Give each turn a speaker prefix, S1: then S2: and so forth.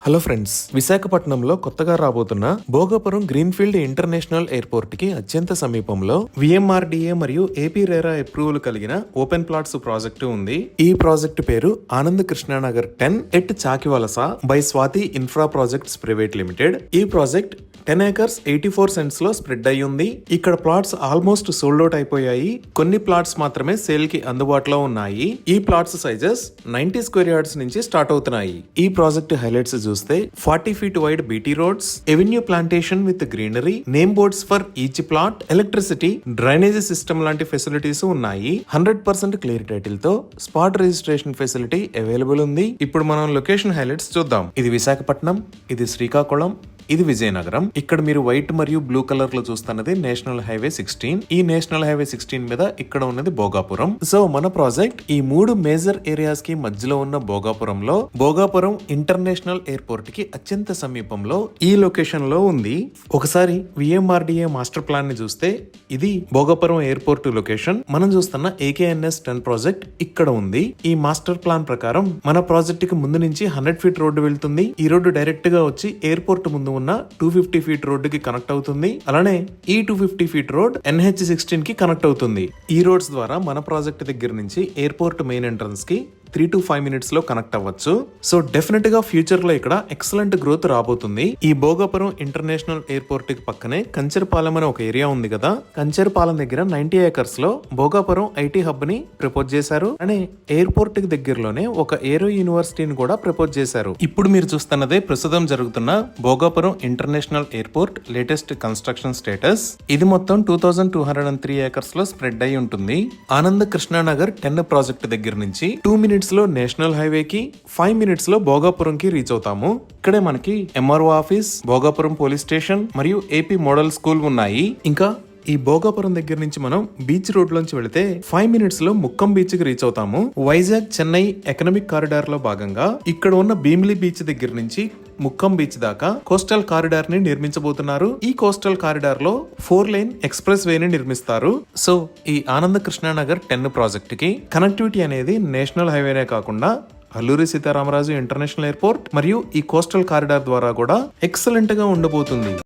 S1: Hello friends, విశాఖపట్నంలో కొత్తగా రాబోతున్న భోగాపురం గ్రీన్ఫీల్డ్ ఇంటర్నేషనల్ ఎయిర్పోర్ట్ కి అత్యంత సమీపంలో విఎంఆర్డీఏ మరియు ఏపీ రేరా అప్రూవల్ కలిగిన ఓపెన్ ప్లాట్స్ ప్రాజెక్టు ఉంది. ఈ ప్రాజెక్టు పేరు Anand Krishnanagar 10 at Chakivalasa by Swathi infra projects private limited. ఈ ప్రాజెక్ట్ 10 acres 84 cents లో స్ప్రెడ్ అయి ఉంది. ఇక్కడ ప్లాట్స్ ఆల్మోస్ట్ సోల్డ్ అవుట్ అయిపోయాయి. కొన్ని ప్లాట్స్ మాత్రమే సేల్ కి అందుబాటులో ఉన్నాయి. ఈ ప్లాట్స్ సైజెస్ 90 square yards నుంచి స్టార్ట్ అవుతున్నాయి. ఈ ప్రాజెక్ట్ హైలైట్స్ చూస్తే 40 feet wide BT roads, avenue plantation with greenery, name boards for each plot, electricity, drainage system లాంటి ఫెసిలిటీస్ ఉన్నాయి. 100% క్లియర్ టైటిల్ తో స్పాట్ రిజిస్ట్రేషన్ ఫెసిలిటీ అవైలబుల్ ఉంది. ఇప్పుడు మనం లొకేషన్ హైలైట్స్ చూద్దాం. ఇది విశాఖపట్నం, ఇది శ్రీకాకుళం, ఇది విజయనగరం. ఇక్కడ మీరు వైట్ మరియు బ్లూ కలర్ లో చూస్తున్నది నేషనల్ హైవే 16. ఈ నేషనల్ హైవే 16 మీద ఇక్కడ ఉన్నది భోగాపురం. సో మన ప్రాజెక్ట్ ఈ 3 మేజర్ ఏరియాస్ కి మధ్యలో ఉన్న భోగాపురంలో భోగాపురం ఇంటర్నేషనల్ ఎయిర్పోర్ట్ కి అత్యంత సమీపంలో ఈ లొకేషన్ లో ఉంది. ఒకసారి విఎంఆర్డీఏ మాస్టర్ ప్లాన్ ని చూస్తే ఇది భోగాపురం ఎయిర్పోర్ట్ లొకేషన్. మనం చూస్తున్న AKNS 10 ప్రాజెక్ట్ ఇక్కడ ఉంది. ఈ మాస్టర్ ప్లాన్ ప్రకారం మన ప్రాజెక్ట్ కి ముందు నుంచి 100 feet రోడ్డు వెళ్తుంది. ఈ రోడ్డు డైరెక్ట్ గా వచ్చి ఎయిర్పోర్ట్ ముందు ఉన్న 250 feet రోడ్డుకి కనెక్ట్ అవుతుంది. అలానే ఈ 250 feet రోడ్ NH16 కి కనెక్ట్ అవుతుంది. ఈ రోడ్స్ ద్వారా మన ప్రాజెక్ట్ దగ్గర నుంచి ఎయిర్పోర్ట్ మెయిన్ ఎంట్రన్స్ కి 3 to 5 minutes లో కనెక్ట్ అవ్వచ్చు. సో డెఫినెట్ గా ఫ్యూచర్ లో ఇక్కడ ఎక్సలెంట్ గ్రోత్ రాబోతుంది. ఈ భోగాపురం ఇంటర్నేషనల్ ఎయిర్పోర్ట్ కి పక్కనే కంచర్పాలెం అనే ఒక ఏరియా ఉంది కదా. కంచర్పాలెం దగ్గర 90 acres లో భోగాపురం ఐటీ హబ్ ని ప్రపోజ్ చేశారు. అనే ఎయిర్పోర్ట్ కి దగ్గరలోనే ఒక ఏరో యూనివర్సిటీని కూడా ప్రపోజ్ చేశారు. ఇప్పుడు మీరు చూస్తున్నదే ప్రస్తుతం జరుగుతున్న Bhogapuram international airport latest construction status. ఇది మొత్తం 2203 acres లో స్ప్రెడ్ అయి ఉంటుంది. ఆనంద్ కృష్ణానగర్ 10 ప్రాజెక్ట్ దగ్గర నుంచి 2 minutes లో నేషనల్ హైవే కి, 5 minutes లో భోగాపురం కి రీచ్ అవుతాము. ఇక్కడే మనకి MRO office, Bhogapuram police station మరియు AP మోడల్ స్కూల్ ఉన్నాయి. ఇంకా ఈ భోగాపురం దగ్గర నుంచి మనం బీచ్ రోడ్ లోంచి వెళితే 5 minutes లో ముక్కం బీచ్ కి రీచ్ అవుతాము. వైజాగ్ చెన్నై ఎకనామిక్ కారిడార్ లో భాగంగా ఇక్కడ ఉన్న భీమిలి బీచ్ దగ్గర నుంచి ముక్కం బీచ్ దాకా కోస్టల్ కారిడార్ ని నిర్మించబోతున్నారు. ఈ కోస్టల్ కారిడార్ లో 4 lane ఎక్స్ప్రెస్ వే ని నిర్మిస్తారు. సో ఈ ఆనంద కృష్ణానగర్ 10 ప్రాజెక్ట్ కి కనెక్టివిటీ అనేది నేషనల్ హైవేనే కాకుండా అల్లూరి సీతారామరాజు ఇంటర్నేషనల్ ఎయిర్పోర్ట్ మరియు ఈ కోస్టల్ కారిడార్ ద్వారా కూడా ఎక్సలెంట్ గా ఉండబోతుంది.